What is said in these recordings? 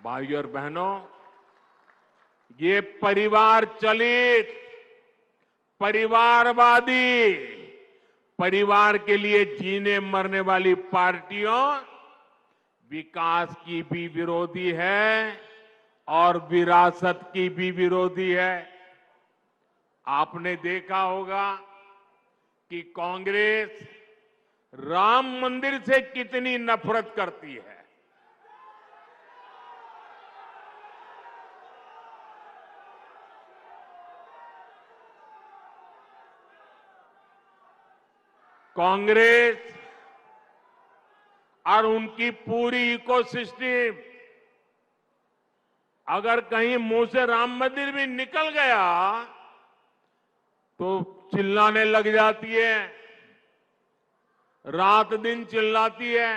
भाइयों और बहनों, ये परिवार चलित, परिवारवादी, परिवार के लिए जीने मरने वाली पार्टियों विकास की भी विरोधी है और विरासत की भी विरोधी है। आपने देखा होगा कि कांग्रेस राम मंदिर से कितनी नफरत करती है। कांग्रेस और उनकी पूरी इकोसिस्टम अगर कहीं मुंह से राम मंदिर भी निकल गया तो चिल्लाने लग जाती है, रात दिन चिल्लाती है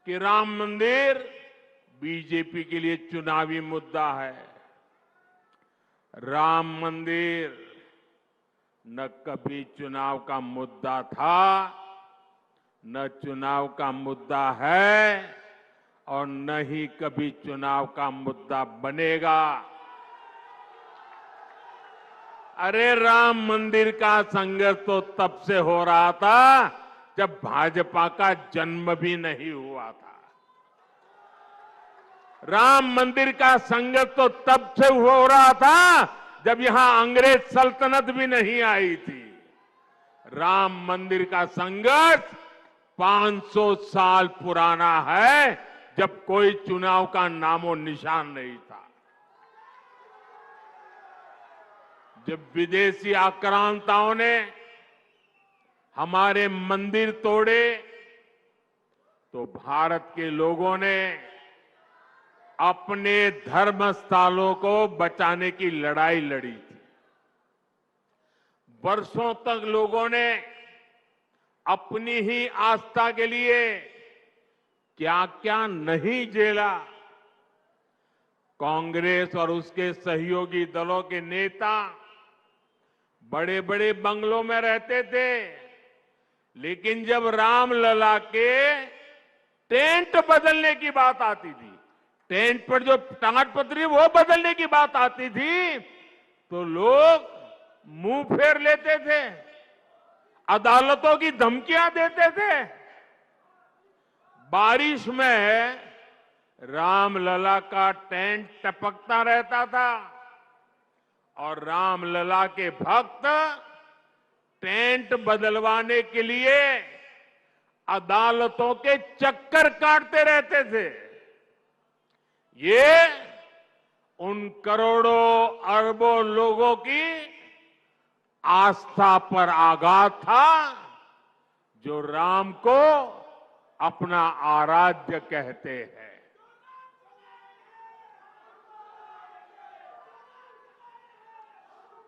कि राम मंदिर बीजेपी के लिए चुनावी मुद्दा है। राम मंदिर न कभी चुनाव का मुद्दा था, न चुनाव का मुद्दा है और न ही कभी चुनाव का मुद्दा बनेगा। अरे राम मंदिर का संघर्ष तो तब से हो रहा था जब भाजपा का जन्म भी नहीं हुआ था। राम मंदिर का संघर्ष तो तब से हो रहा था जब यहां अंग्रेज सल्तनत भी नहीं आई थी। राम मंदिर का संघर्ष 500 साल पुराना है, जब कोई चुनाव का नामो निशान नहीं था। जब विदेशी आक्रांताओं ने हमारे मंदिर तोड़े तो भारत के लोगों ने अपने धर्म स्थलों को बचाने की लड़ाई लड़ी थी। वर्षों तक लोगों ने अपनी ही आस्था के लिए क्या क्या नहीं झेला। कांग्रेस और उसके सहयोगी दलों के नेता बड़े बड़े बंगलों में रहते थे, लेकिन जब रामलला के टेंट बदलने की बात आती थी, टेंट पर जो ताड़पत्री वो बदलने की बात आती थी, तो लोग मुंह फेर लेते थे, अदालतों की धमकियां देते थे। बारिश में रामलला का टेंट टपकता रहता था और रामलला के भक्त टेंट बदलवाने के लिए अदालतों के चक्कर काटते रहते थे। ये उन करोड़ों अरबों लोगों की आस्था पर आघात था जो राम को अपना आराध्य कहते हैं।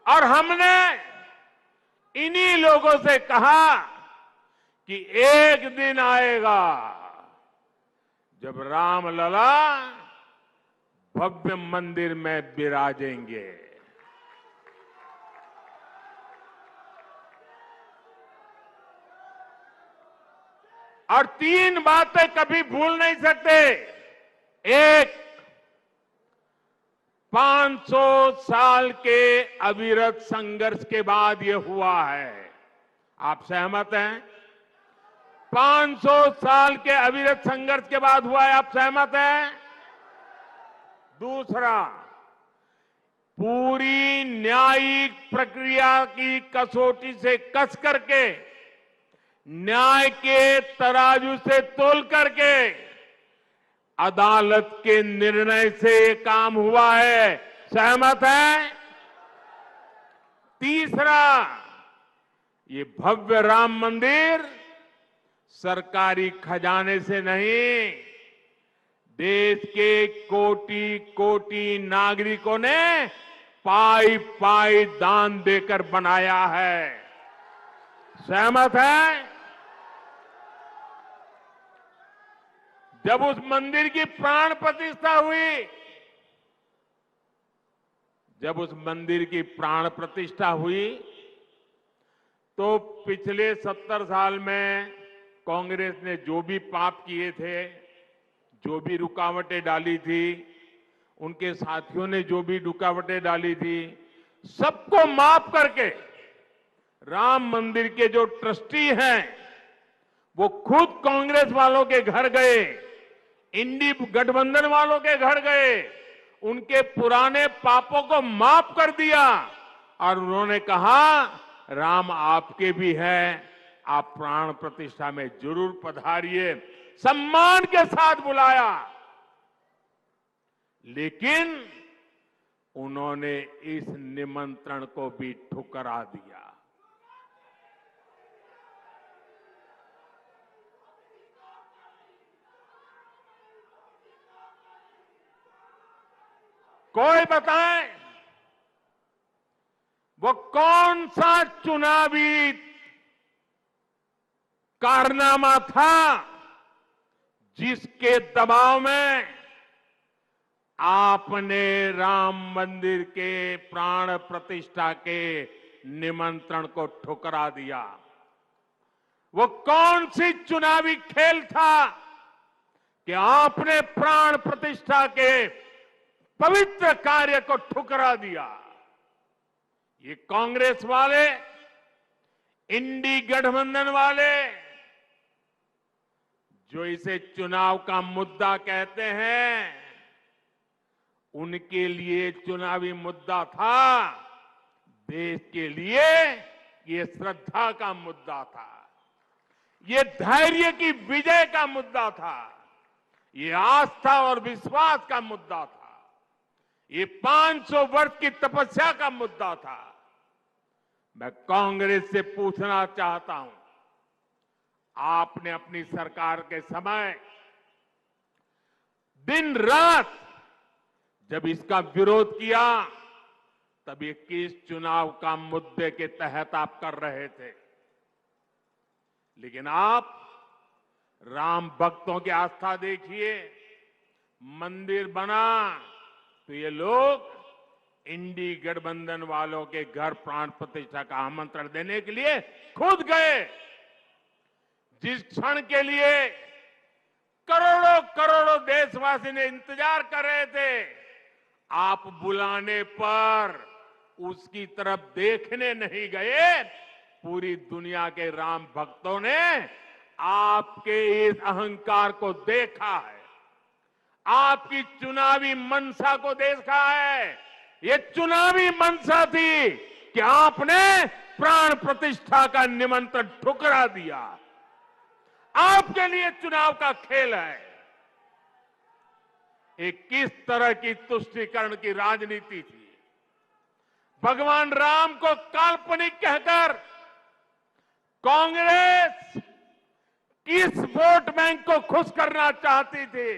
और हमने इन्हीं लोगों से कहा कि एक दिन आएगा जब रामलला भव्य मंदिर में विराजेंगे। और 3 बातें कभी भूल नहीं सकते। एक, 500 साल के अविरत संघर्ष के बाद ये हुआ है। आप सहमत हैं? 500 साल के अविरत संघर्ष के बाद हुआ है। आप सहमत हैं? दूसरा, पूरी न्यायिक प्रक्रिया की कसौटी से कस करके, न्याय के तराजू से तोल करके अदालत के निर्णय से काम हुआ है। सहमत है? तीसरा, ये भव्य राम मंदिर सरकारी खजाने से नहीं, देश के कोटि कोटि नागरिकों ने पाई पाई दान देकर बनाया है। सहमत है? जब उस मंदिर की प्राण प्रतिष्ठा हुई, जब उस मंदिर की प्राण प्रतिष्ठा हुई तो पिछले 70 साल में कांग्रेस ने जो भी पाप किए थे, जो भी रुकावटें डाली थी, उनके साथियों ने जो भी रुकावटें डाली थी, सबको माफ करके राम मंदिर के जो ट्रस्टी हैं, वो खुद कांग्रेस वालों के घर गए, इंडी गठबंधन वालों के घर गए, उनके पुराने पापों को माफ कर दिया और उन्होंने कहा राम आपके भी हैं, आप प्राण प्रतिष्ठा में जरूर पधारिए, सम्मान के साथ बुलाया। लेकिन उन्होंने इस निमंत्रण को भी ठुकरा दिया। कोई बताए वो कौन सा चुनावी कारनामा था जिसके दबाव में आपने राम मंदिर के प्राण प्रतिष्ठा के निमंत्रण को ठुकरा दिया? वो कौन सी चुनावी खेल था कि आपने प्राण प्रतिष्ठा के पवित्र कार्य को ठुकरा दिया? ये कांग्रेस वाले, इंडी गठबंधन वाले, जो इसे चुनाव का मुद्दा कहते हैं, उनके लिए चुनावी मुद्दा था, देश के लिए ये श्रद्धा का मुद्दा था, ये धैर्य की विजय का मुद्दा था, ये आस्था और विश्वास का मुद्दा था, ये 500 वर्ष की तपस्या का मुद्दा था। मैं कांग्रेस से पूछना चाहता हूं, आपने अपनी सरकार के समय दिन रात जब इसका विरोध किया, तब ये किस चुनाव का मुद्दे के तहत आप कर रहे थे? लेकिन आप राम भक्तों की आस्था देखिए, मंदिर बना तो ये लोग इंडी गठबंधन वालों के घर प्राण प्रतिष्ठा का आमंत्रण देने के लिए खुद गए। जिस क्षण के लिए करोड़ों करोड़ों देशवासी ने इंतजार कर रहे थे, आप बुलाने पर उसकी तरफ देखने नहीं गए। पूरी दुनिया के राम भक्तों ने आपके इस अहंकार को देखा है, आपकी चुनावी मनसा को देखा है। ये चुनावी मनसा थी कि आपने प्राण प्रतिष्ठा का निमंत्रण ठुकरा दिया। आपके लिए चुनाव का खेल है। एक किस तरह की तुष्टीकरण की राजनीति थी। भगवान राम को काल्पनिक कहकर कांग्रेस किस वोट बैंक को खुश करना चाहती थी?